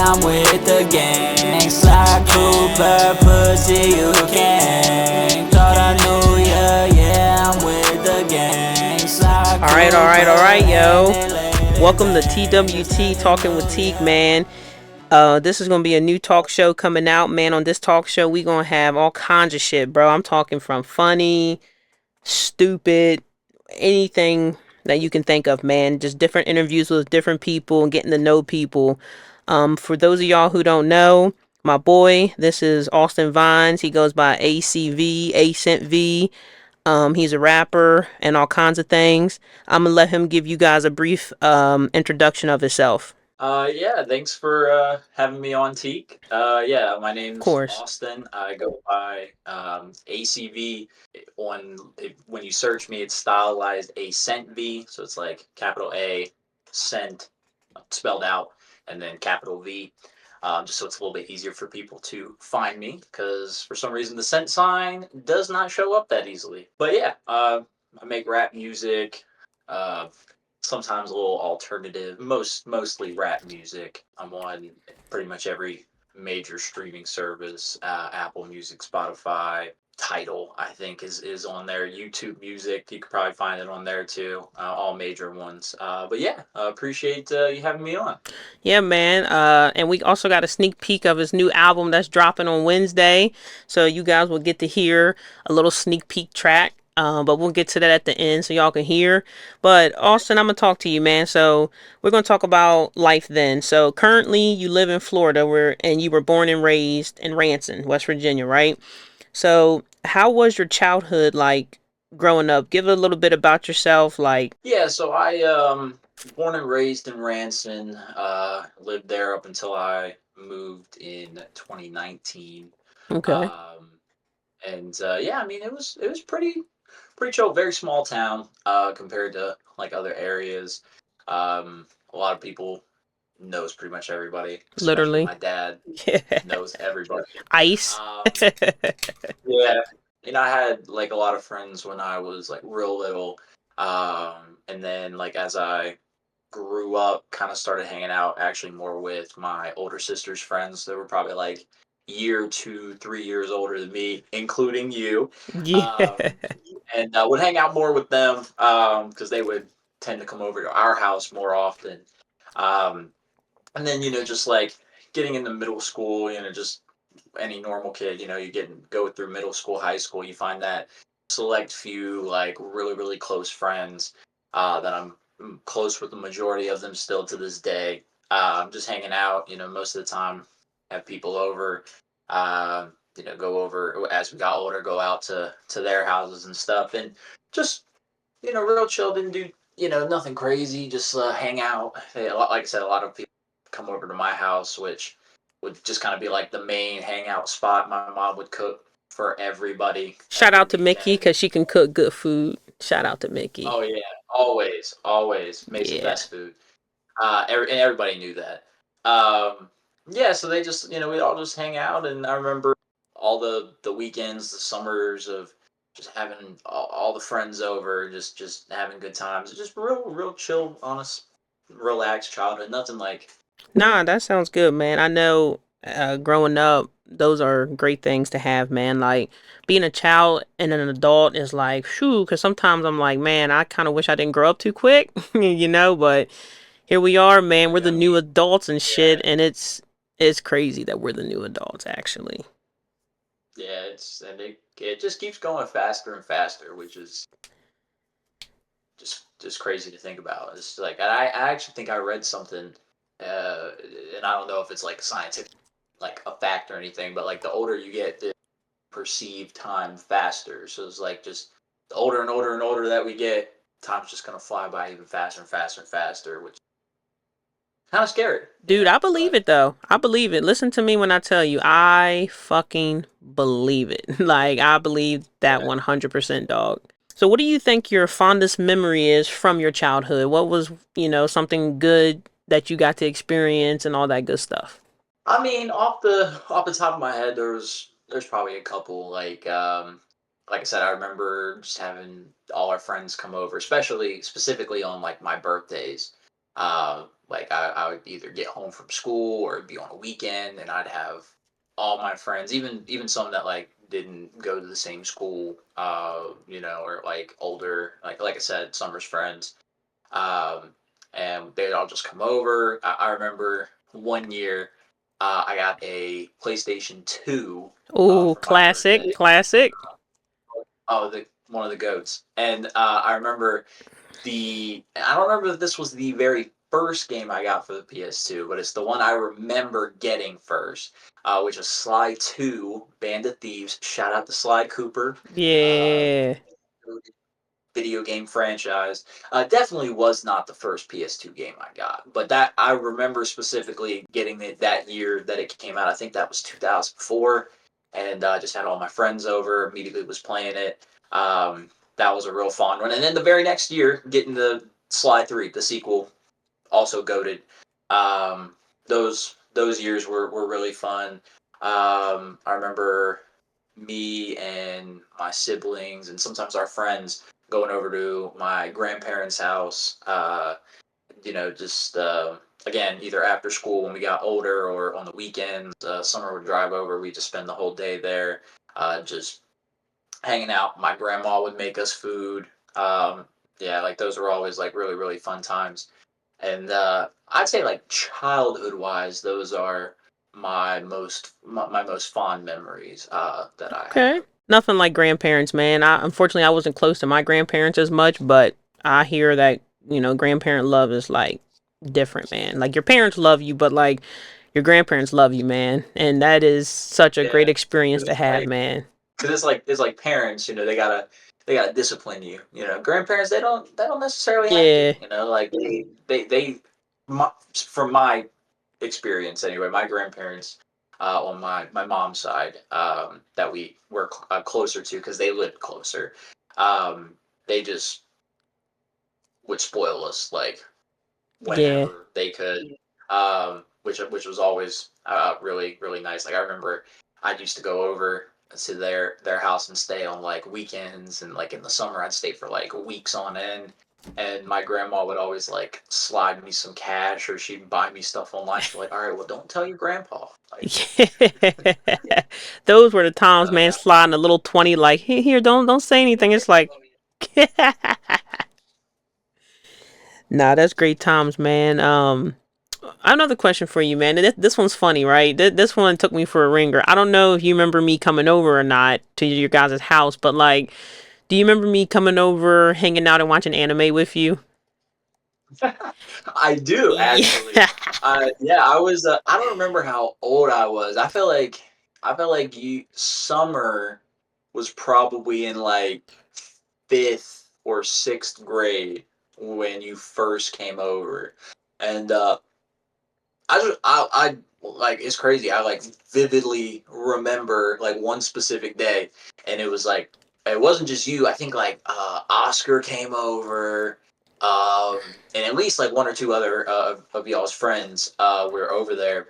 I'm with the gang. Sly Cooper, pussy, you can. Thought I knew ya, yeah, I'm with the gang. Sly All right, Cooper, and yo. they lay Welcome to lay. TWT Talking with Teek, man. This is gonna be a new talk show coming out, man. On this talk show, we gonna have all kinds of shit, bro. I'm talking from funny, stupid, anything that you can think of, man. Just different interviews with different people and getting to know people. For those of y'all who don't know, my boy, this is Austin Vines. He goes by ACV, Acent V. He's a rapper and all kinds of things. I'm gonna let him give you guys a brief introduction of himself. Yeah, thanks for having me on Teek. Yeah, my Of name's course. Austin. I go by ACV. When you search me, it's stylized A cent V, so it's like capital A, cent, spelled out, and then capital V, just so it's a little bit easier for people to find me, because for some reason the cent sign does not show up that easily. But yeah, I make rap music. Uh, Sometimes a little alternative, mostly rap music. I'm on pretty much every major streaming service, Apple Music, Spotify, Title, I think is on there. YouTube Music, you could probably find it on there too. All major ones. But yeah, appreciate you having me on. Yeah, man. And we also got a sneak peek of his new album that's dropping on Wednesday. So you guys will get to hear a little sneak peek track. But we'll get to that at the end so y'all can hear. But Austin, I'm gonna talk to you, man. So we're gonna talk about life then. So currently you live in Florida where and you were born and raised in Ranson, West Virginia, right? So how was your childhood like growing up? Give a little bit about yourself, like Yeah, so I born and raised in Ranson. Lived there up until I moved in 2019. okay. Um, and yeah, I mean it was pretty chill. Very small town compared to like other areas. A lot of people knows pretty much everybody, especially Literally. my dad Yeah. knows everybody. Ice. Um, yeah, I had like a lot of friends when I was like real little, and then like as I grew up, kind of started hanging out actually more with my older sister's friends. They were probably like year 2, 3 years older than me, including you. Yeah. Um, and would hang out more with them because they would tend to come over to our house more often. Um, and then just like getting into middle school, just any normal kid, you go through middle school, high school, you find that select few like really close friends that I'm close with the majority of them still to this day. Just hanging out, most of the time, have people over. Go over as we got older, go out to their houses and stuff, and just real chill. Didn't do nothing crazy. Just hang out. Like I said, a lot of people come over to my house, which would just kind of be like the main hangout spot. My mom would cook for everybody Shout every out to Mickey weekend. because she can cook good food. Shout out to Mickey. Oh yeah, always makes the Yeah. best food. And everybody knew that. Yeah, so they just we'd all just hang out, and I remember all the weekends, the summers of just having all the friends over, just having good times, just real chill, honest, relaxed childhood. Nothing like Nah, that sounds good, man. I know growing up, those are great things to have, man. Like being a child and an adult is like, shoo, because sometimes I'm like, man, I kind of wish I didn't grow up too quick, but here we are, man. We're the I new mean, adults and yeah, shit, and it's crazy that we're the new adults, actually. yeah, it just keeps going faster and faster, which is just crazy to think about. It's like I actually think I read something, and I don't know if it's like scientific, like a fact or anything, but like the older you get, the perceived time faster. So it's like just the older and older and older that we get, time's just gonna fly by even faster and faster and faster, which is kind of scary, Dude, I believe But it though. I believe it. Listen to me when I tell you, I fucking believe it. Like, I believe that yeah. 100%, dog. So, what do you think your fondest memory is from your childhood? What was, something good that you got to experience and all that good stuff? I mean, off the top of my head, there's probably a couple like I said, I remember just having all our friends come over, especially specifically on like my birthdays. like I would either get home from school or it'd be on a weekend, and I'd have all my friends, even some that like didn't go to the same school, or like older, like I said, summer's friends, um, and they'd all just come over. I remember one year, I got a PlayStation 2 Ooh, for my classic, birthday. classic. Oh, the one of the goats, and I remember I don't remember if this was the very first game I got for the PS2, but it's the one I remember getting first, which is Sly 2, Band of Thieves. Shout out to Sly Cooper. Uh, Yeah. Video game franchise. Definitely was not the first PS2 game I got, but that I remember specifically getting it that year that it came out. I think that was 2004, and just had all my friends over. Immediately was playing it. That was a real fond one. And then the very next year, getting the Sly 3, the sequel, also goaded. Um, those years were really fun. I remember me and my siblings and sometimes our friends going over to my grandparents' house. Just again either after school when we got older or on the weekends. Summer would drive over. We just spend the whole day there, just hanging out. My grandma would make us food. Yeah, like those were always like really really fun times. And I'd say like childhood wise, those are my most fond memories that I Okay. have. Nothing like grandparents, man. Unfortunately I wasn't close to my grandparents as much, but I hear that, grandparent love is like different, man. Like your parents love you, but like your grandparents love you, man. And that is such a great Yeah, experience 'cause to it's have, like man. because it's like parents, they gotta discipline you. Grandparents they don't necessarily have to. Yeah. Like from my experience anyway, my grandparents on my mom's side, that we were closer to because they lived closer. They just would spoil us like Yeah. whenever they could, which was always really really nice. Like I remember I used to go over to their house and stay on like weekends, and like in the summer I'd stay for like weeks on end. And my grandma would always like slide me some cash, or she'd buy me stuff online. She'd be like, "All right, well, don't tell your grandpa." Like, Those were the times, man, that sliding a little 20 like, here, don't say anything. It's like nah, that's great times, man. I have another question for you, man. This one's funny, right? This one took me for a ringer. I don't know if you remember me coming over or not to your guys' house, but like, do you remember me coming over, hanging out, and watching anime with you? I do actually. Yeah. Yeah, I was. I don't remember how old I was. I feel like you summer was probably in like fifth or sixth grade when you first came over, and I like it's crazy. I like vividly remember like one specific day, and it was like it wasn't just you. I think like Oscar came over, and at least like one or two other of y'all's friends were over there.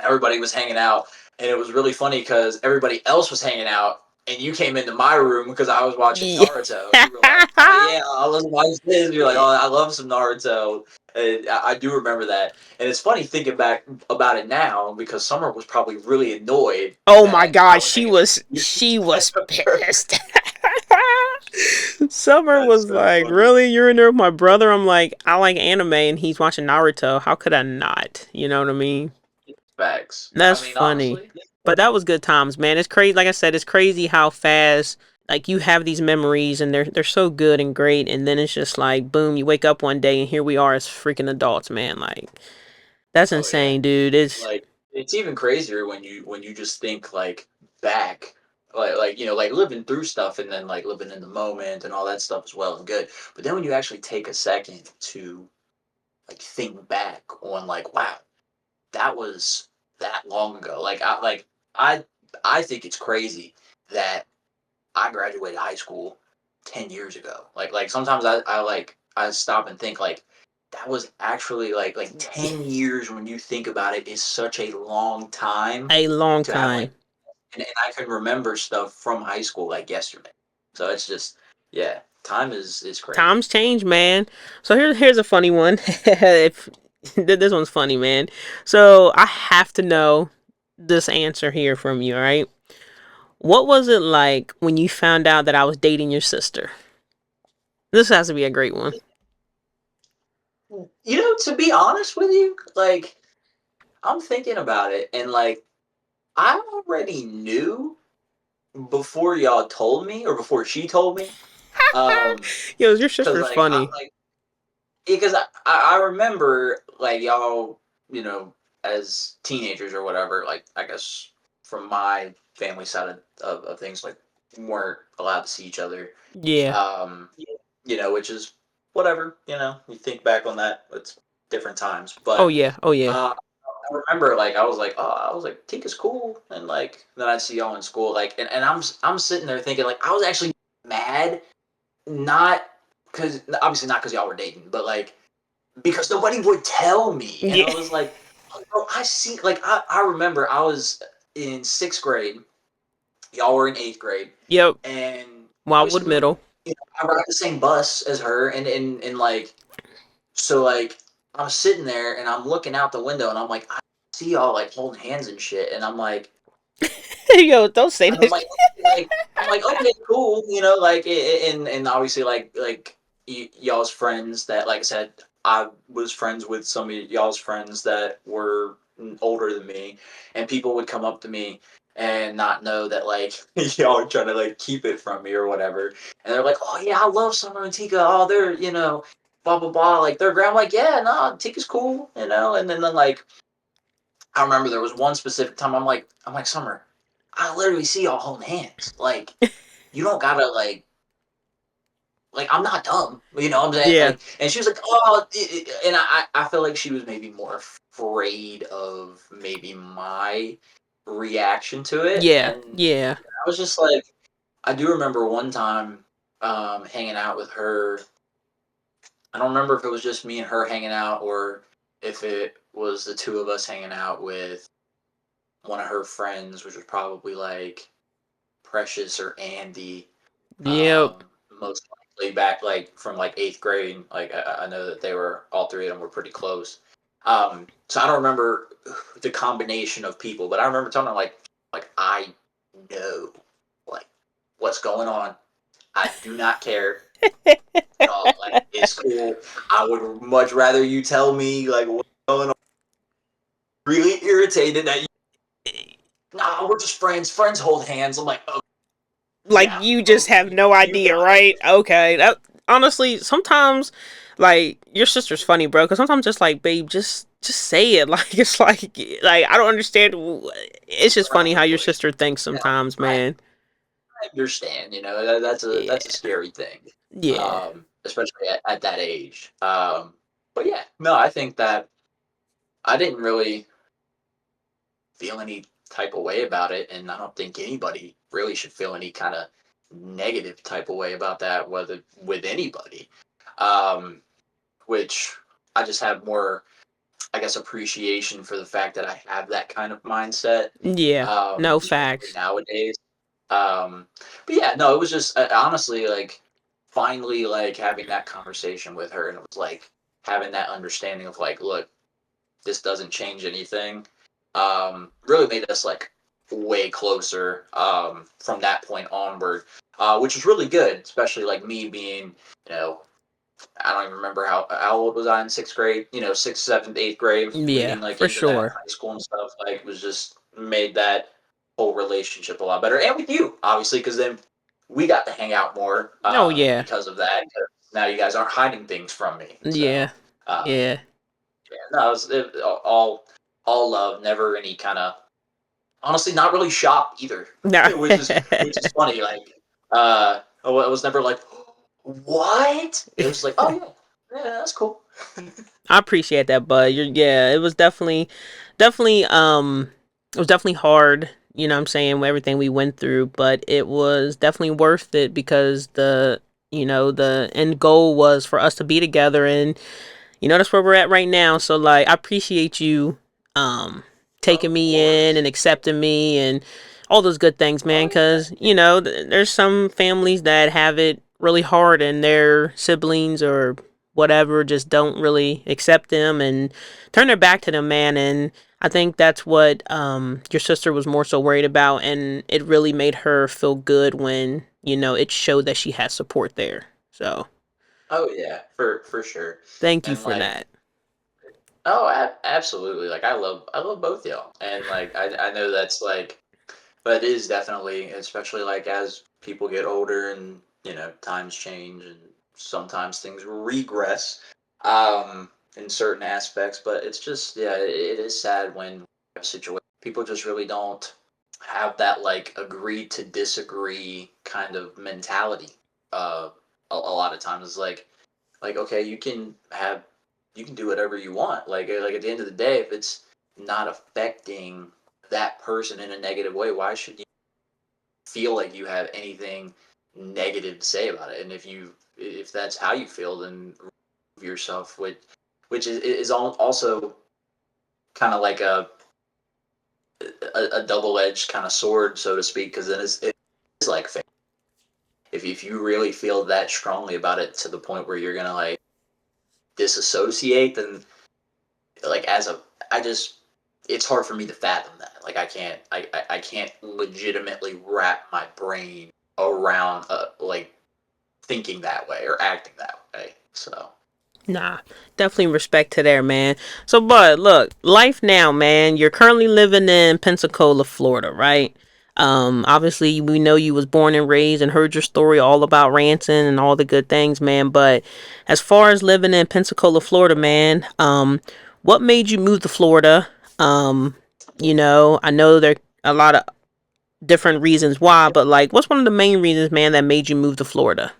Everybody was hanging out, and it was really funny because everybody else was hanging out, and you came into my room because I was watching Yeah. Naruto, and you were like, "Oh yeah, I was watching this." And you're like, "Oh, I love some Naruto." And I do remember that, and it's funny thinking back about it now because Summer was probably really annoyed Oh my that I god, was she hanging out was with she you. was pissed. Summer That's was so like, funny. "Really? You're in there with my brother?" I'm like, "I like anime and he's watching Naruto. How could I not?" You know what I mean? Facts. That's I mean, funny. honestly, But that was good times, man. It's crazy. Like I said, it's crazy how fast like you have these memories and they're so good and great, and then it's just like boom, you wake up one day and here we are as freaking adults, man. Like that's oh yeah. insane, dude. It's Like it's even crazier when you just think like back, like like living through stuff and then like living in the moment and all that stuff is well and good, but then when you actually take a second to like think back on like wow, that was that long ago. I I think it's crazy that I graduated high school 10 years ago. Like sometimes I stop and think like that was actually like 10 years when you think about it is such a long time a long to have like time. and I can remember stuff from high school like yesterday. So it's just yeah, time is crazy. Times change, man. So here's a funny one. if This one's funny, man. So I have to know this answer here from you, all right? What was it like when you found out that I was dating your sister? This has to be a great one. You know, to be honest with you, like I'm thinking about it, and like I already knew before y'all told me, or before she told me. Um, Yo, your because sister's like I'm funny. like because I remember like y'all, you know, as teenagers or whatever. Like I guess from my family side of things, like weren't allowed to see each other. Yeah. Um, you know, which is whatever. You know, you think back on that, it's different times, Oh but. yeah. Oh yeah. I remember like I was like Teek is cool, and like then I see y'all in school like and I'm sitting there thinking like I was actually mad, not because obviously not because y'all were dating, but like because nobody would tell me, and I Yeah. was like, oh, bro, I see like I remember I was in sixth grade, y'all were in eighth grade, Yep. and Wildwood obviously Middle. you know, I ride the same bus as her, and like so like I'm sitting there and I'm looking out the window and I'm like I see y'all like holding hands and shit and Yo, don't say I'm that. like like I'm like okay cool you know like and obviously like y'all's friends that like I said I was friends with some of y'all's friends that were older than me and people would come up to me and not know that like y'all are trying to like keep it from me or whatever and they're like oh yeah I love Summer and Tika oh they're you know blah blah blah like they're great I'm like yeah no Tika's cool you know and then like I remember there was one specific time I'm like Summer, I literally see y'all holding hands. Like you don't gotta like I'm not dumb. You know what I'm saying? Yeah. Like and she was like, oh and I feel like she was maybe more afraid of maybe my reaction to it. Yeah. And Yeah. I was just like I do remember one time hanging out with her. I don't remember if it was just me and her hanging out or if it was the two of us hanging out with one of her friends, which was probably like Precious or Andy. Yep. Most likely back like from like eighth grade. Like I know that they were all three of them were pretty close. So I don't remember the combination of people, but I remember telling her like I know like what's going on. I do not care at all. Like it's cool. I would much rather you tell me like what's going on. Really irritated that you. Nah, we're just friends. Friends hold hands. I'm like, oh Like yeah, you just okay, have no you idea, got it. right? Okay. That honestly, sometimes like your sister's funny, bro. Because sometimes just like, babe, just say it. Like it's like I don't understand. It's just funny how your Exactly. sister thinks Yeah, sometimes, I man. understand. You know, that's a Yeah. scary thing, Yeah. especially at that age. But yeah, no, I think that I didn't really feel any type of way about it, and I don't think anybody really should feel any kind of negative type of way about that, whether with anybody. Um, which I just have more, I guess, appreciation for the fact that I have that kind of mindset. Yeah. No Especially facts. nowadays. Um, but yeah, no, it was just honestly like finally like having that conversation with her, and it was like having that understanding of like, look, this doesn't change anything. Really made us like way closer from that point onward, which was really good, especially like me being, you know, I don't even remember how old was I in sixth grade, you know, sixth, seventh, eighth grade, Yeah, leading like for into that sure. high school and stuff. Like, was just made that whole relationship a lot better, and with you, obviously, because then we got to hang out more Oh yeah. because of that. 'Cause now you guys aren't hiding things from me, so Yeah. uh, Yeah. yeah, no, all love, never any kind of honestly, not really shock either, No. which is funny. Like, I was never like, what? It was like, oh yeah, yeah, that's cool. I appreciate that, bud. Yeah, it was definitely it was definitely hard, you know what I'm saying, with everything we went through, but it was definitely worth it because the end goal was for us to be together, and that's where we're at right now. So like I appreciate you um taking Of me in course. and accepting me and all those good things, man, Oh cuz there's some families that have it really hard and their siblings or whatever, just don't really accept them and turn their back to them, man. And I think that's what your sister was more so worried about, and it really made her feel good when it showed that she had support there. So Oh yeah, for sure. thank you And for like, that. oh, absolutely. Like I love both y'all, and like I know that's like, but it is definitely, especially like as people get older and times change and sometimes things regress, in certain aspects. But it's just, yeah, it is sad when situation people just really don't have that like agree to disagree kind of mentality. A lot of times it's like okay, you can do whatever you want. Like at the end of the day, if it's not affecting that person in a negative way, why should you feel like you have anything negative to say about it? And if that's how you feel, then remove yourself, which is also kind of like a double edged kind of sword, so to speak, because then it's like if you really feel that strongly about it to the point where you're gonna like disassociate, then like as a I just it's hard for me to fathom that. Like I can't legitimately wrap my brain around like thinking that way or acting that way. So Nah, definitely respect to there, man. So, bud, look, life now, man. You're currently living in Pensacola, Florida, right? Obviously, we know you was born and raised and heard your story all about ranching and all the good things, man. But as far as living in Pensacola, Florida, man, what made you move to Florida? Um, I know there are a lot of different reasons why, but like, what's one of the main reasons, man, that made you move to Florida?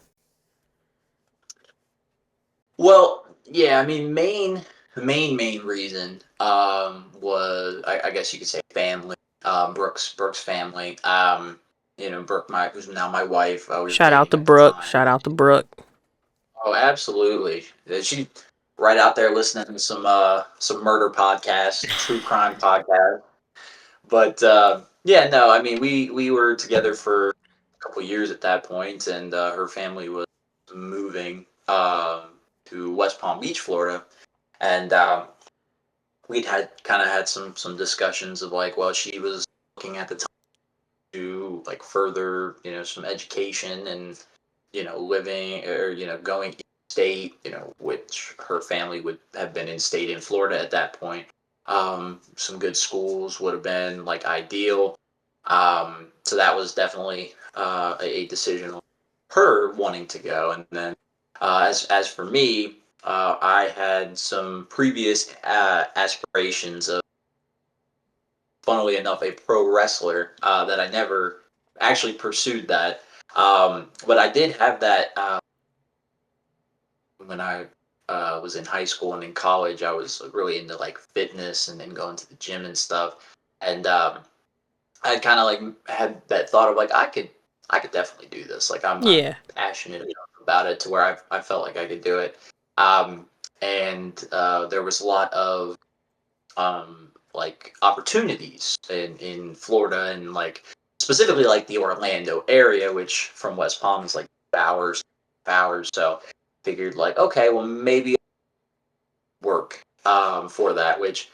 well, yeah, I mean main reason was I guess you could say family. Brooks family. Brooke, who's now my wife, we were Shout out dating to at the Brooke. time. Shout out to Brooke. Oh, absolutely. She right out there listening to some murder podcasts, true crime podcasts. But yeah, no, I mean we were together for a couple years at that point, and her family was moving to West Palm Beach, Florida, and we'd had some discussions of like, well, she was looking at the time to like further some education and living or going state, which her family would have been in state in Florida at that point. Some good schools would have been like ideal. So that was definitely a decision on her wanting to go. And then as for me, I had some previous aspirations of, funnily enough, a pro wrestler that I never actually pursued that. But I did have that when I was in high school and in college. I was really into like fitness and then going to the gym and stuff. And I kind of like had that thought of like I could definitely do this. Like I'm Yeah. passionate enough about it to where I felt like I could do it. And there was a lot of like opportunities in Florida and like specifically like the Orlando area, which from West Palm is like hours. So figured like, okay, well maybe work for that, which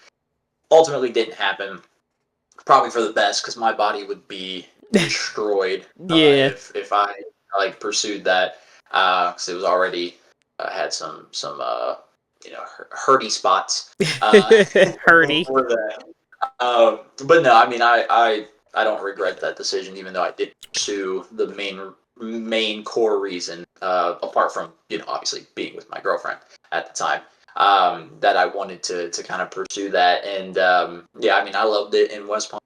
ultimately didn't happen. Probably for the best because my body would be destroyed Yeah. if I like pursued that because it was already had some hurty spots Hurdy. before that. But no, I mean, I don't regret that decision, even though I did pursue the main core reason, apart from obviously being with my girlfriend at the time, that I wanted to kind of pursue that. And yeah, I mean, I loved it in West Palm.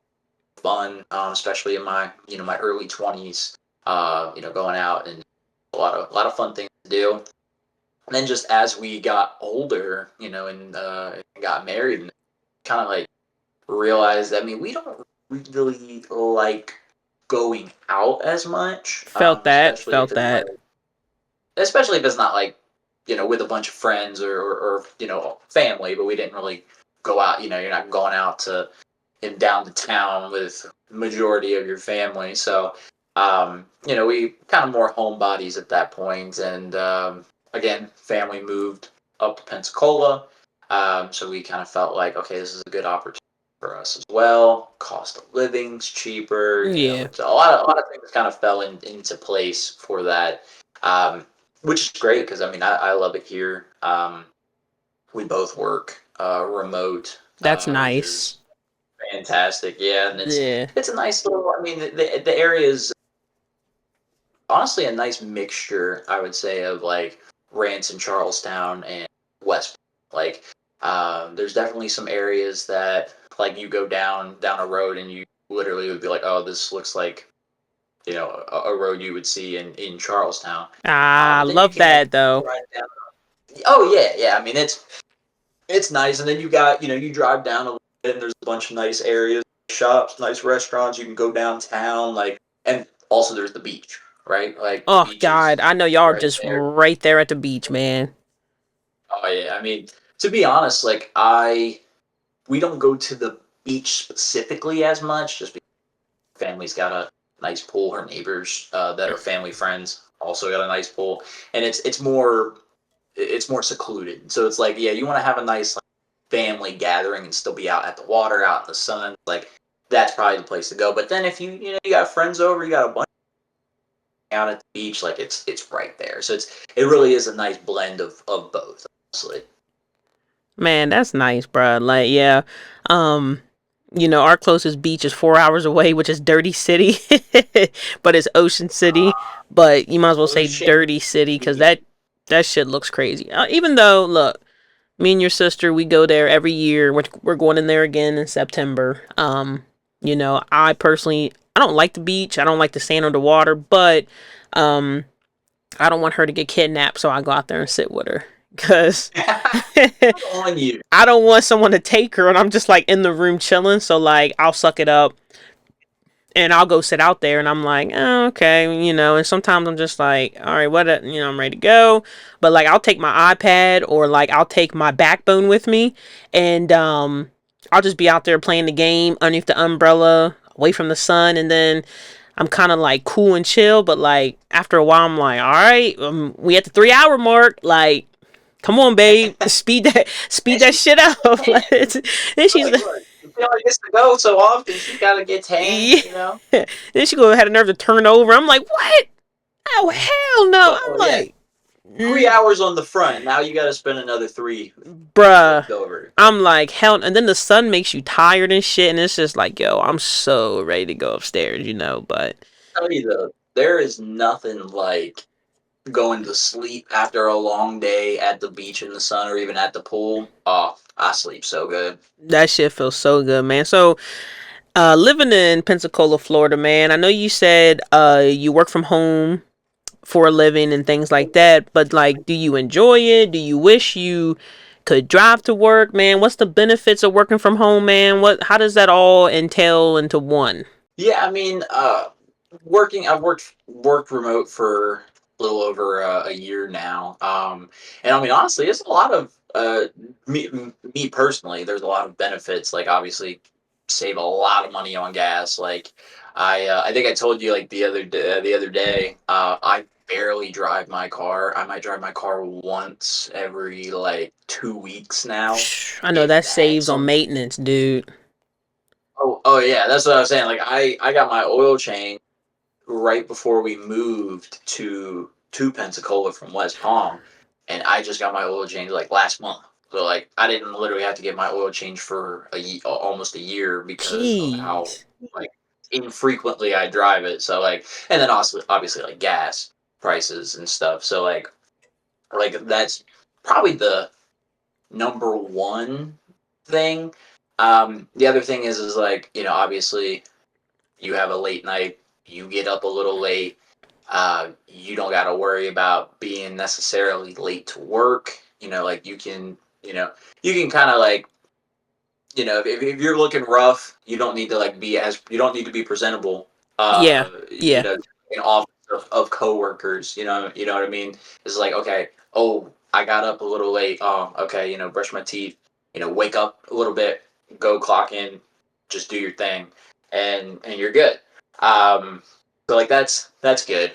Fun, especially in my early 20s. Going out and a lot of fun things to do. And then just as we got older, and got married, and kind of like realized that, I mean, we don't really like going out as much, Felt that. especially if Felt it's like, that. especially if it's not like, with a bunch of friends or family. But we didn't really go out. You're not going out and down to town with majority of your family. So, we kind of more homebodies at that point, and again, family moved up to Pensacola. So we kind of felt like, okay, this is a good opportunity for us as well. Cost of living's cheaper, Yeah. it's a lot of things kind of fell into place for that. Which is great because I mean I love it here. We both work remote, That's which nice. is fantastic. Yeah, and Yeah. it's a nice little. I mean, the area is honestly a nice mixture. I would say of like Rance and Charlestown and West. Like, there's definitely some areas that like you go down a road and you literally would be like, oh, this looks like a road you would see in Charlestown. I But then you love can like that though. drive down. Oh yeah. I mean, it's nice, and then you got you drive down a little bit, and there's a bunch of nice areas, shops, nice restaurants. You can go downtown, like, and also there's the beach, right? Like the Oh beach is God, I know y'all are right just there. right there at the beach, man. Oh yeah, I mean, to be honest, like we don't go to the beach specifically as much, just because family's got a nice pool. Her neighbors that are family friends also got a nice pool, and it's more secluded. So it's like, yeah, you want to have a nice like, family gathering and still be out at the water, out in the sun. Like that's probably the place to go. But then if you got friends over, you got a bunch out at the beach, like it's right there. So it really is a nice blend of both, honestly. Man, that's nice, bruh. Like, yeah. Um, our closest beach is 4 hours away, which is Dirty City, but it's Ocean City. But you might as well say Ocean Dirty City because City. that shit looks crazy. Even though, look, me and your sister, we go there every year. We're going in there again in September. I personally, I don't like the beach. I don't like the sand or the water, but um, I don't want her to get kidnapped, so I go out there and sit with her because On you. I don't want someone to take her and I'm just like in the room chilling. So like I'll suck it up and I'll go sit out there and I'm like, oh, okay, and sometimes I'm just like, all right, I'm ready to go. But like I'll take my iPad or like I'll take my backbone with me and I'll just be out there playing the game underneath the umbrella, away from the sun, and then I'm kind of like cool and chill, but like after a while I'm like, all right, we at the 3 hour mark, like come on, babe. Speed And that she shit up. can. Then she's Like, look, you feel like gets to go so often, she gotta get tan, yeah. Then she go had a nerve to turn over. I'm like, what? Oh hell no. So I'm yeah, like, 3 hours on the front. Now you gotta spend another three bruh. flipped over. I'm like, hell. And then the sun makes you tired and shit. And it's just like, yo, I'm so ready to go upstairs, But Tell you though, there is nothing like going to sleep after a long day at the beach in the sun or even at the pool. Oh, I sleep so good. that shit feels so good, man. So, living in Pensacola, Florida, man. I know you said you work from home for a living and things like that, but like do you enjoy it? Do you wish you could drive to work, man? What's the benefits of working from home, man? How does that all entail into one? Yeah, I mean, I've worked remote for a little over a year now, and I mean, honestly, it's a lot of me personally. There's a lot of benefits. Like, obviously, save a lot of money on gas. Like, I think I told you like the other day, I barely drive my car. I might drive my car once every like 2 weeks now, I know if that that. saves So on maintenance, dude. oh yeah, that's what I was saying. Like I got my oil change right before we moved to Pensacola from West Palm, and I just got my oil change like last month. So like I didn't literally have to get my oil change for almost a year because of how Jeez. like infrequently I drive it. So like, and then also obviously like gas prices and stuff. So like that's probably the number one thing. The other thing is like obviously you have a late night, you get up a little late, you don't got to worry about being necessarily late to work. Like you can kind of like, if you're looking rough, you don't need to be presentable, Yeah. Yeah. in office of coworkers, you know what I mean? It's like, okay, oh, I got up a little late. Oh, okay, brush my teeth, wake up a little bit, go clock in, just do your thing, and you're good. So like that's good.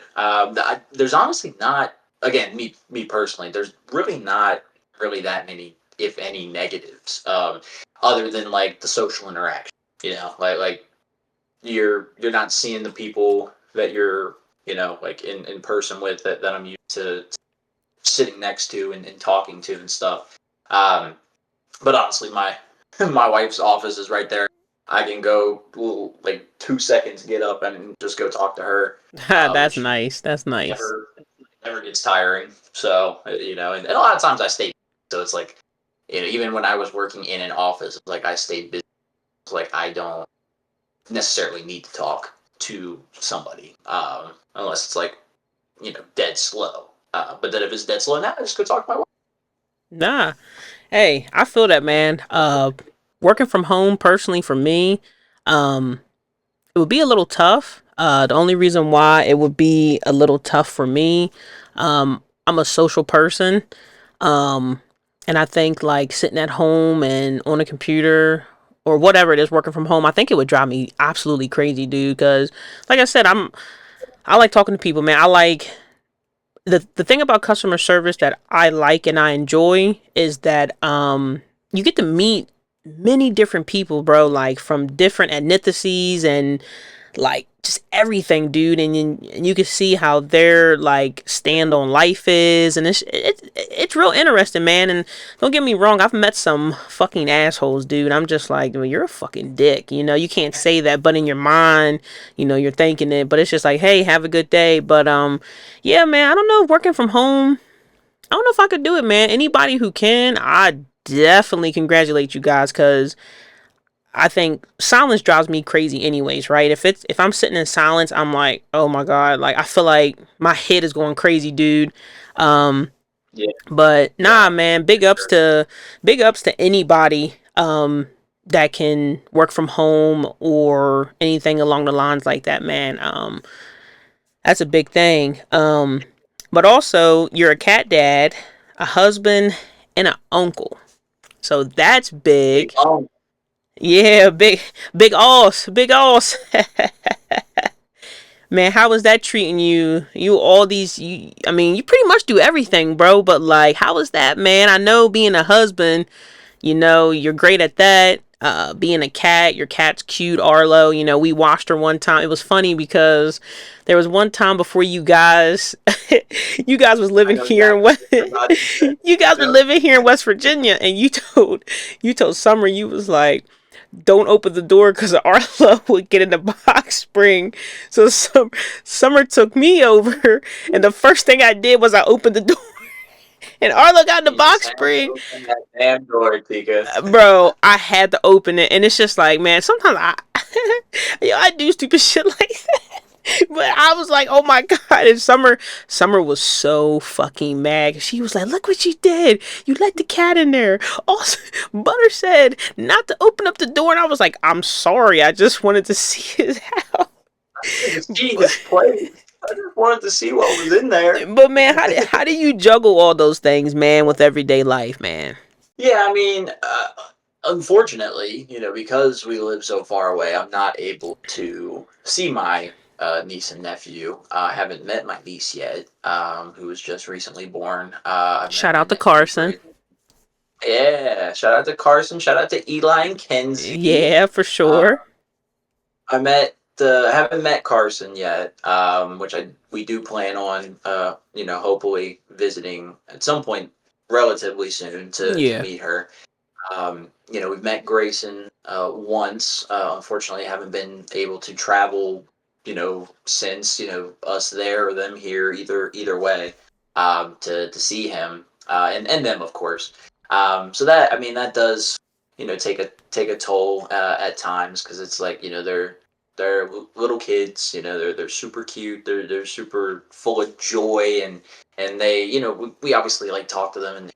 There's honestly not again, me personally, there's really not really that many, if any, negatives, other than like the social interaction. Like you're not seeing the people that you're like in person with that I'm used to sitting next to and talking to and stuff. Um, but honestly, my my wife's office is right there. I can go like 2 seconds, get up and just go talk to her, That's which nice. That's nice. never gets tiring. So and a lot of times I stay. So it's like even when I was working in an office, like I stayed busy. Like I don't necessarily need to talk to somebody unless it's like dead slow. But then if it's dead slow, now I just go talk to my wife. Nah. Hey, I feel that, man. Working from home personally for me, um, it would be a little tough. The only reason why it would be a little tough for me, I'm a social person. Um, and I think like sitting at home and on a computer or whatever it is working from home, I think it would drive me absolutely crazy, dude. Because like I said, I like talking to people, man. I like the thing about customer service that I like and I enjoy is that you get to meet many different people, bro, like from different ethnicities and like just everything, dude, and you can see how their like stand on life is, and it's real interesting, man. And don't get me wrong, I've met some fucking assholes, dude. I'm just like, well, you're a fucking dick, you can't say that, but in your mind, you're thinking it, but it's just like, hey, have a good day. But yeah, man, I don't know, working from home, I don't know if I could do it, man. Anybody who can, I definitely congratulate you guys, because I think silence drives me crazy anyways, right? If I'm sitting in silence, I'm like, oh my god, like I feel like my head is going crazy, dude. Um, Yeah, but nah, yeah, man, sure. big ups to anybody that can work from home or anything along the lines like that, man. That's a big thing. But also you're a cat dad, a husband, and an uncle. So that's Big big. oh, Yeah, big oss. Man, how was that treating you? I mean, you pretty much do everything, bro, but like, how was that, man? I know being a husband, you're great at that. Being a cat, your cat's cute, Arlo. We watched her one time. It was funny because there was one time before you guys, you guys was I living know here in exactly West, what you're about to say. you guys were Yep. living here in West Virginia, and you told Summer, you was like, don't open the door because Arlo would get in the box spring. So Summer took me over, and the first thing I did was I opened the door, and Arlo got in the You just box had to spring. open that damn door, Tika. Bro, I had to open it, and it's just like, man, sometimes I do stupid shit like that. But I was like, oh my god! And Summer was so fucking mad. She was like, "Look what you did! You let the cat in there." Also, Butter said not to open up the door, and I was like, "I'm sorry. I just wanted to see his house." To see his place. I just wanted to see what was in there. But man, how do you juggle all those things, man, with everyday life, man? Yeah, I mean, unfortunately, because we live so far away, I'm not able to see my niece and nephew. I haven't met my niece yet, who was just recently born. I've met Shout my out to nephew, Carson. Bray. Yeah, shout out to Carson. Shout out to Eli and Kenzie. Yeah, for Uh, sure. I haven't met Carson yet, which we do plan on, hopefully visiting at some point relatively soon to Yeah. meet her. We've met Grayson once. Unfortunately, haven't been able to travel, since us there or them here, either way, to see him and them, of course. So that I mean that does take a toll at times because it's like they're little kids. They're super cute. They're super full of joy and they we obviously like talk to them and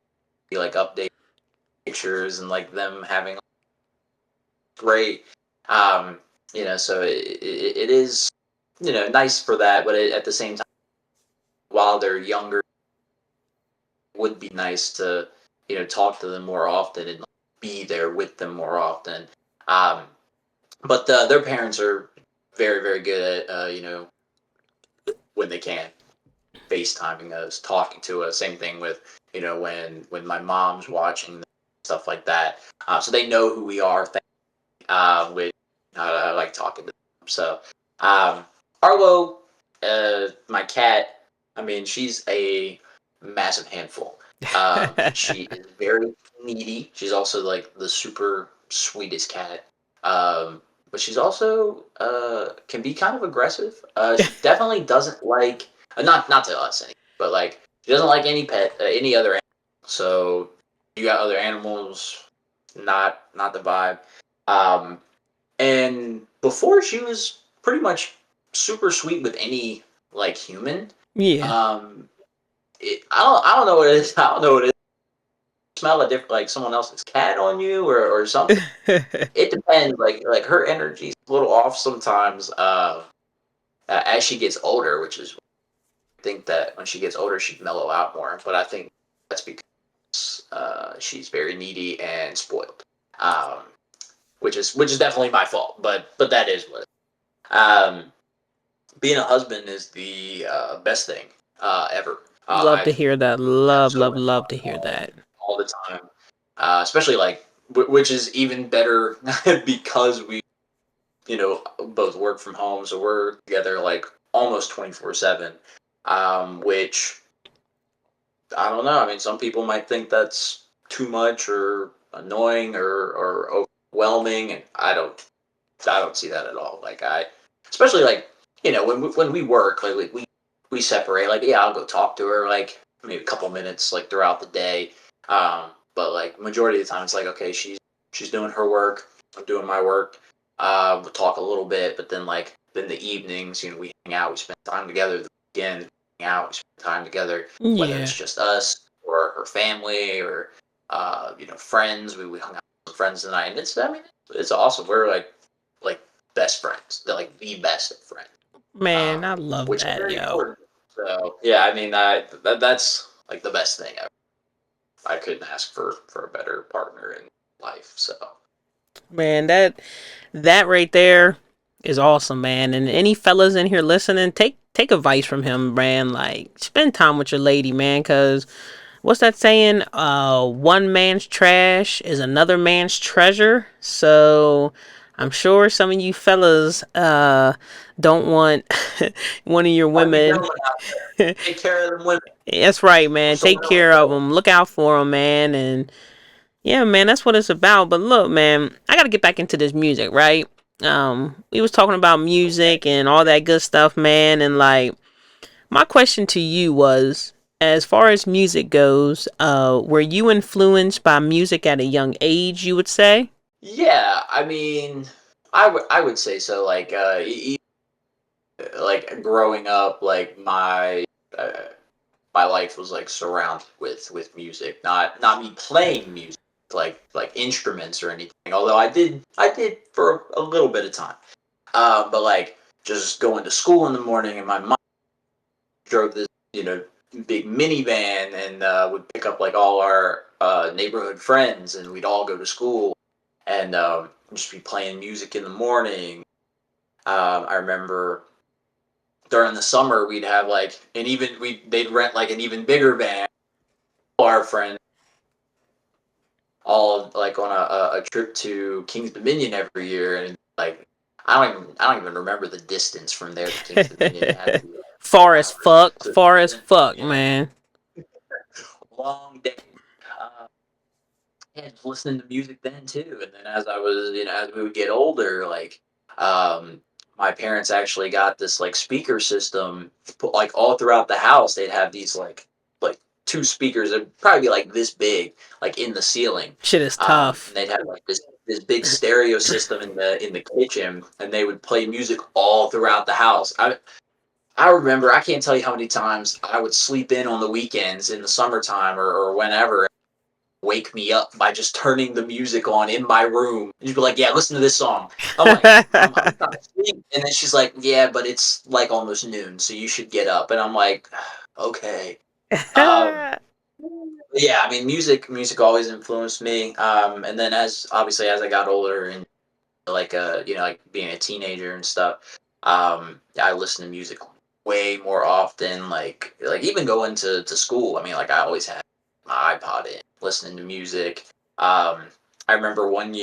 be like update pictures and like them having great. Um, so it is, nice for that, but at the same time, while they're younger, it would be nice to, talk to them more often and be there with them more often. Um, but their parents are very, very good at, when they can. FaceTiming us, talking to us. Same thing with when my mom's watching stuff like that. So they know who we are. Which I like talking to them. So Arlo, my cat. I mean, she's a massive handful. She is very needy. She's also like the super sweetest cat. But she's also can be kind of aggressive. She definitely doesn't like not to us, but like she doesn't like any pet, any other animal. So you got other animals, not the vibe. Um, and before she was pretty much super sweet with any like human. Yeah. Um, I don't know what it is. I don't know what it is. Smell a different like someone else's cat on you or something. It depends. Like her energy's a little off sometimes. As she gets older, which is I think that when she gets older she'd mellow out more. But I think that's because she's very needy and spoiled. Um, which is definitely my fault. But that is what. Um, being a husband is the best thing ever. Love to hear that. I'm Love, so love, much love fun to hear that. all the time, especially like which is even better because we both work from home, so we're together like almost 24/7. Which I don't know. I mean, some people might think that's too much or annoying or overwhelming, and I don't see that at all. Like especially like when we work, like we separate. Like yeah, I'll go talk to her like maybe a couple minutes like throughout the day. But like majority of the time, it's like okay, she's doing her work, I'm doing my work. We'll talk a little bit, but then the evenings, we hang out, we spend time together. The weekend, hang out, we spend time together. Whether Yeah. it's just us or her family or friends. We hung out with some friends tonight, and it's awesome. We're like best friends. They're like the best of friends, Man, I love which is that, very yo. important. So yeah, I mean that's like the best thing ever. I couldn't ask for a better partner in life. So Man, that right there is awesome, man. And any fellas in here listening, take advice from him, man. Like spend time with your lady, man, cuz what's that saying? One man's trash is another man's treasure. So I'm sure some of you fellas don't want one of your all you women. gentlemen out there, take care of them women. That's right, We're man. so Take care of them. Look out for them, man. And yeah, man, that's what it's about. But look, man, I gotta get back into this music, right? We was talking about okay. music and all that good stuff, man. And like, my question to you was, as far as music goes, were you influenced by music at a young age? You would say? Yeah, I mean, I would say so. Like like growing up, like uh, my life was like surrounded with music, not me playing music like instruments or anything. Although I did for a little bit of time. But like just going to school in the morning, and my mom drove this big minivan and would pick up like all our neighborhood friends, and we'd all go to school and just be playing music in the morning. I remember during the summer we'd have like and even we they'd rent like an even bigger van. All our friends all like on a trip to King's Dominion every year, and like I don't even remember the distance from there to King's Dominion. It had to be like Far as 2 hours. fuck, So far as fuck, yeah, man. long day. Yeah, just listening to music then too, and then as I was as we would get older, like um, my parents actually got this like speaker system, put like all throughout the house. They'd have these like two speakers that'd probably be like this big, like in the ceiling. Shit is And tough. they'd have like this big stereo system in the kitchen, and they would play music all throughout the house. I remember I can't tell you how many times I would sleep in on the weekends in the summertime or whenever, wake me up by just turning the music on in my room. And she'd be like, "Yeah, listen to this song." I'm like, "I'm trying to sleep," and then she's like, "Yeah, but it's like almost noon, so you should get up." And I'm like, "Okay." Um, yeah, I mean, music always influenced me. And then obviously as I got older and like like being a teenager and stuff, I listened to music way more often. Like even going to school. I mean, like I always had my iPod in, listening to music. I remember one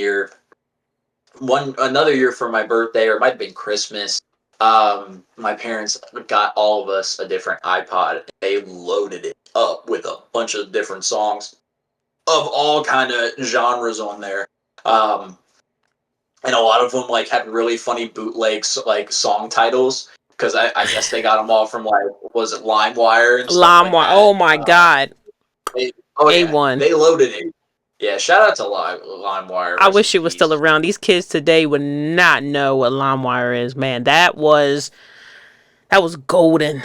another year for my birthday, or it might have been Christmas. My parents got all of us a different iPod. They loaded it up with a bunch of different songs of all kind of genres on there. Um, and a lot of them like had really funny bootlegs, like song titles, because I guess they got them all from like, was it LimeWire and stuff like LimeWire. Oh that. my god. Oh yeah, A1. they loaded it. Yeah, shout out to LimeWire. I Rest in wish it was still peace. around. These kids today would not know what LimeWire is, man. That was golden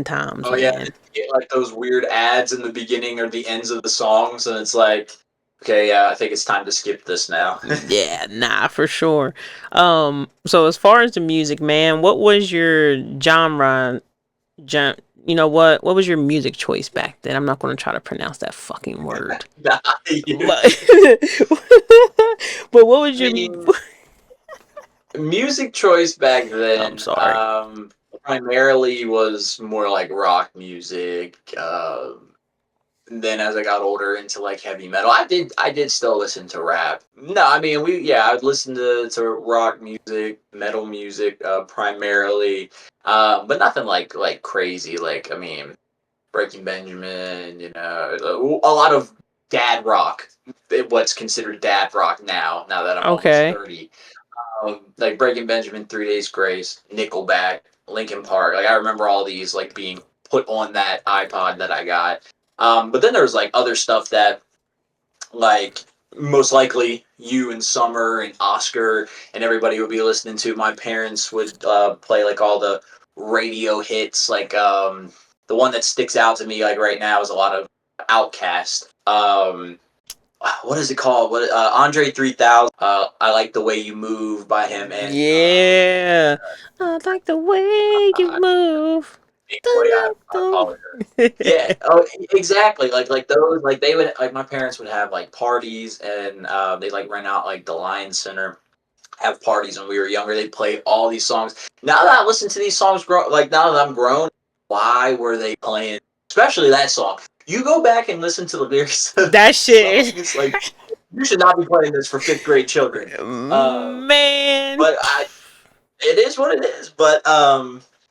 times, Oh yeah, man. you get like those weird ads in the beginning or the ends of the songs, and it's like, okay, yeah, I think it's time to skip this now. Yeah, nah, for sure. So as far as the music, man, what was your genre? Gen- you know what was your music choice back then? I'm not going to try to pronounce that fucking word. Nah, But but what was I your? mean, music choice back I'm then, sorry. primarily was more like rock music. And then as I got older into like heavy metal, I did still listen to rap. No, I mean I'd listen to rock music, metal music, primarily, but nothing like crazy. Like I mean, Breaking Benjamin, a lot of dad rock, what's considered dad rock now. Now that I'm almost Okay. 30, like Breaking Benjamin, 3 Days Grace, Nickelback, Linkin Park. Like I remember all these like being put on that iPod that I got. But then there was like other stuff that like most likely you and Summer and Oscar and everybody would be listening to. My parents would play like all the radio hits. Like the one that sticks out to me like right now is a lot of Outcast. What is it called? What Andre 3000? I like the way you move by him, and Yeah. I like the way you uh, move. boy, I apologize. Yeah, oh, exactly. Like those, like they would, like my parents would have like parties, and they like rent out like the Lions Center, have parties when we were younger. They'd play all these songs. Now that I listen to these songs, like now that I'm grown, why were they playing? Especially that song. You go back and listen to the lyrics of That these shit. songs. Like you should not be playing this for fifth grade children. Man. But it is what it is. But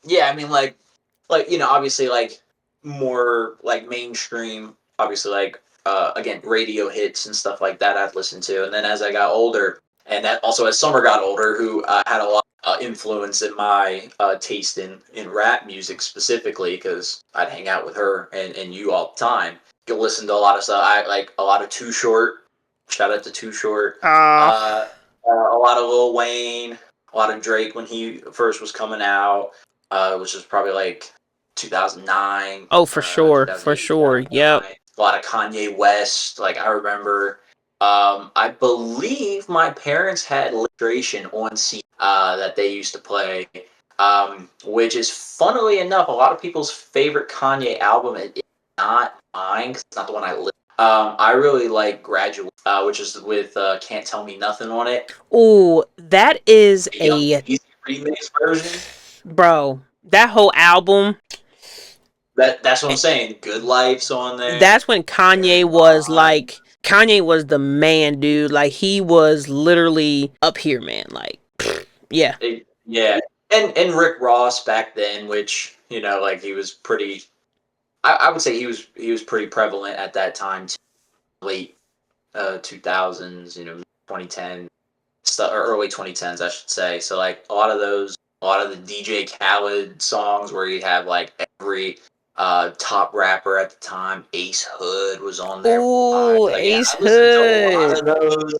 yeah, I mean, like obviously like more like mainstream, obviously like again radio hits and stuff like that I've listened to, and then as I got older, and that also as Summer got older, who had a lot of influence in my taste in rap music specifically, because I'd hang out with her and you all the time. You'll listen to a lot of stuff. I like a lot of Too Short. Shout out to Too Short. Ah. A lot of Lil Wayne, a lot of Drake when he first was coming out, which was probably like 2009, Oh, for sure. For 2008, sure. Yep. 2009. A lot of Kanye West. Like I remember, I believe my parents had illustration on C that they used to play, which is funnily enough a lot of people's favorite Kanye album. It is not mine 'cause it's not the one I listened. I really like Graduate, which is with Can't Tell Me Nothing on it. Ooh, that is The Young a Easy remix version. bro. That whole album. That's what I'm saying. Good Life's on there. That's when Kanye Dirty was Mind. like, Kanye was the man, dude. Like he was literally up here, man. Like, yeah. Yeah, and Rick Ross back then, which like he was pretty. I would say he was pretty prevalent at that time, too. Late 2000s, 2010 stuff, or early 2010s, I should say. So like a lot of the DJ Khaled songs where you have like every top rapper at the time, Ace Hood was on there. Ooh, Like yeah, Ace I listened to a lot Hood. of those.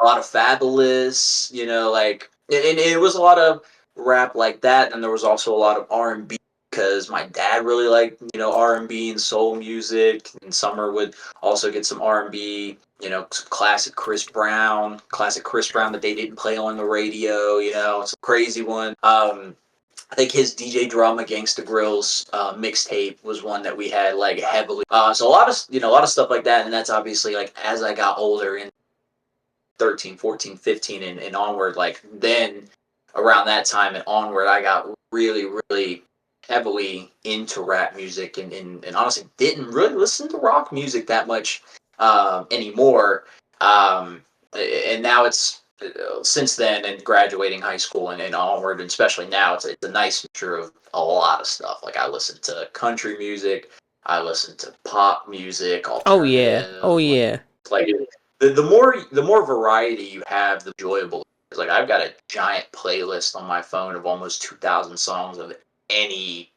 A lot of Fabulous, like, and it was a lot of rap like that, and there was also a lot of R&B because my dad really liked R&B and soul music, and Summer would also get some R&B, some classic Chris Brown that they didn't play on the radio, some crazy one. I think his DJ Drama Gangsta Grills mixtape was one that we had like heavily. So a lot of stuff like that, and that's obviously like as I got older and 13, 14, 15, and onward, like then around that time and onward, I got really, really heavily into rap music, and honestly didn't really listen to rock music that much anymore. Um, and now it's since then and graduating high school and onward, and especially now, it's a nice mixture of a lot of stuff. Like I listen to country music, I listen to pop music, Oh yeah. Oh alternative, yeah. like the more variety you have, the enjoyable. Like I've got a giant playlist on my phone of almost 2,000 songs of any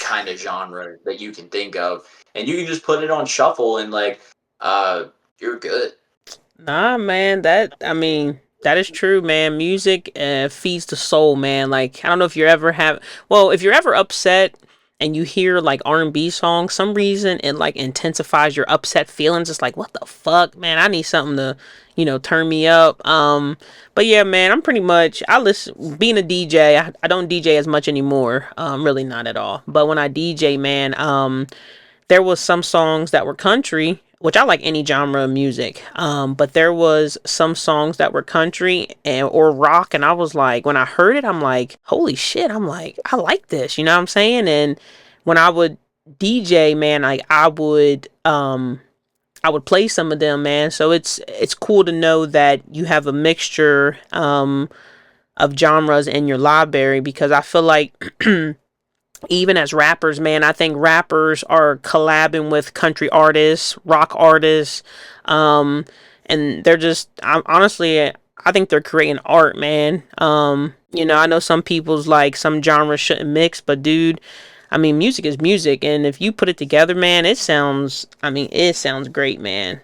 kind of genre that you can think of, and you can just put it on shuffle and like uh you're good. Nah, man, that is true, man. Music feeds the soul, man. Like I don't know if you're ever have well, if you're ever upset and you hear like R&B songs, some reason it like intensifies your upset feelings. It's like, what the fuck, man? I need something to, turn me up. But yeah, man, I'm pretty much I listen being a DJ. I don't DJ as much anymore. Really not at all. But when I DJ, man, there was some songs that were country, which I like any genre of music. But there was some songs that were country or rock, and I was like, when I heard it, I'm like, holy shit! I'm like, I like this. You know what I'm saying? And when I would DJ, man, I would play some of them, man. So it's cool to know that you have a mixture of genres in your library, because I feel like even as rappers, man, I think rappers are collabing with country artists, rock artists, and they're just, honestly, I think they're creating art, man. I know some people's like some genres shouldn't mix, but dude, I mean, music is music, and if you put it together, man, it sounds great, man.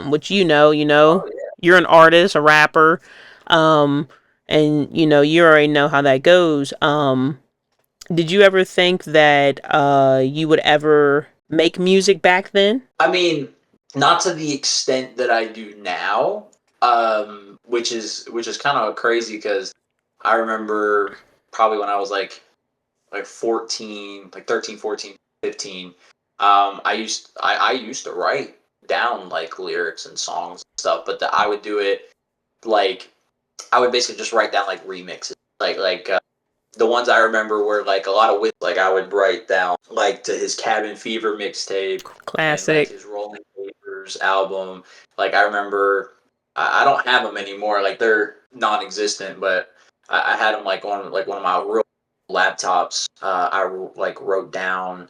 Which Oh yeah. you're an artist, a rapper, um, and you already know how that goes. Did you ever think that you would ever make music back then? I mean, not to the extent that I do now, which is kind of crazy because I remember probably when I was like 14, like 13, 14, 15. I used to write down like lyrics and songs and stuff, but I would do it like I would basically just write down like remixes, like the ones I remember were like a lot of like I would write down like to his Cabin Fever mixtape and like Classic. his Rolling Papers album. Like I remember, I don't have them anymore. Like they're non-existent, but I had them like on like one of my real laptops. I like wrote down,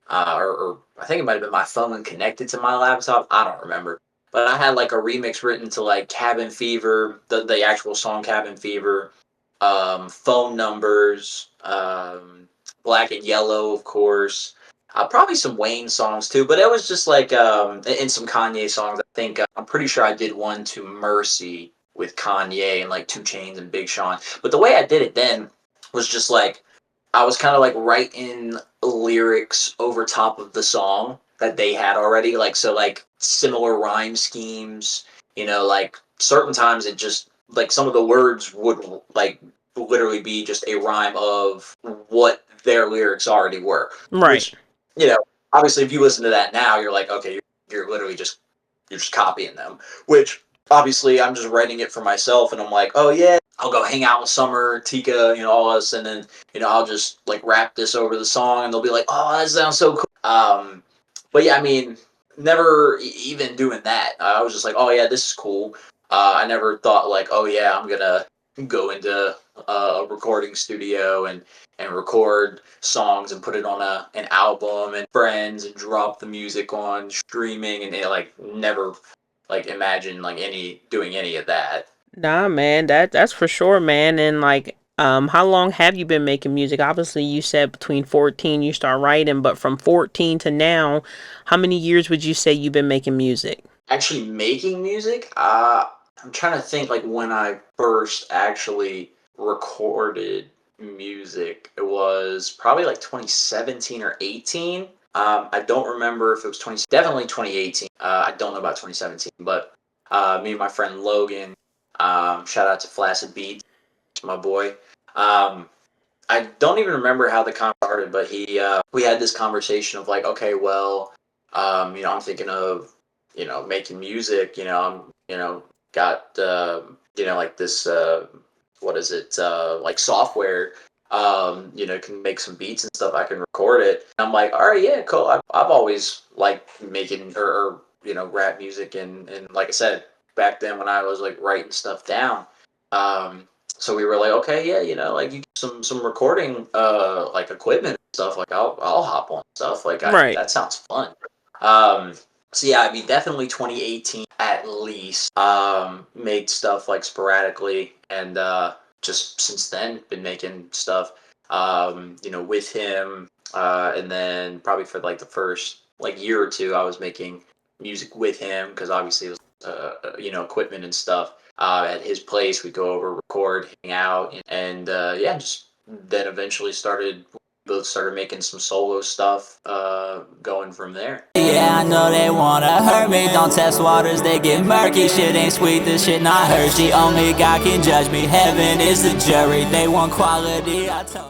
or I think it might have been my phone connected to my laptop. I don't remember. But I had like a remix written to like Cabin Fever, the actual song Cabin Fever, phone numbers, black and yellow, of course. Probably some Wayne songs too, but it was just like and some Kanye songs. I think I'm pretty sure I did one to Mercy with Kanye and like Two Chains and Big Sean. But the way I did it then was just like I was kind of like writing lyrics over top of the song that they had already, like so like similar rhyme schemes. Like certain times it just like some of the words would like literally be just a rhyme of what their lyrics already were, Right. which you know obviously if you listen to that now you're like okay you're literally just you're just copying them, which obviously I'm just writing it for myself and I'm like oh yeah I'll go hang out with Summer, Tika, all us, and then I'll just like rap this over the song and they'll be like oh that sounds so cool. But yeah, I mean never even doing that. I was just like oh yeah this is cool. I never thought like oh yeah I'm gonna go into a recording studio and record songs and put it on an album and friends and drop the music on streaming and like never like imagine like any doing any of that. Nah, man, that's for sure, man. And like, how long have you been making music? Obviously, you said between 14 you start writing, but from 14 to now, how many years would you say you've been making music? Actually making music, I'm trying to think like when I first actually recorded music. It was probably like 2017 or 18. I don't remember if it was 20, definitely 2018. I don't know about 2017, but me and my friend Logan, shout out to Flaccid Beats, my boy. Um, I don't even remember how the conversation started, but we had this conversation of like, okay, well, I'm thinking of, making music. I'm, got, like this, what is it, like software you know, can make some beats and stuff. I can record it. I'm like, all right, yeah, cool. I've always liked making or you know, rap music, and like I said, back then when I was like writing stuff down. So we were like, okay, yeah, you know, like you get some recording like equipment and stuff. Like I'll hop on stuff. Like Right. that sounds fun. Um, so yeah, I mean, definitely 2018 at least. Made stuff like sporadically, and just since then been making stuff. You know, with him, and then probably for like the first like year or two, I was making music with him because obviously it was you know, equipment and stuff. At his place, we'd go over, record, hang out, and yeah, just then eventually both started making some solo stuff, going from there. Yeah, I know they wanna hurt me. Don't test waters, they get murky. Shit ain't sweet, this shit not Hershey. Only God can judge me. Heaven is the jury. They want quality, I told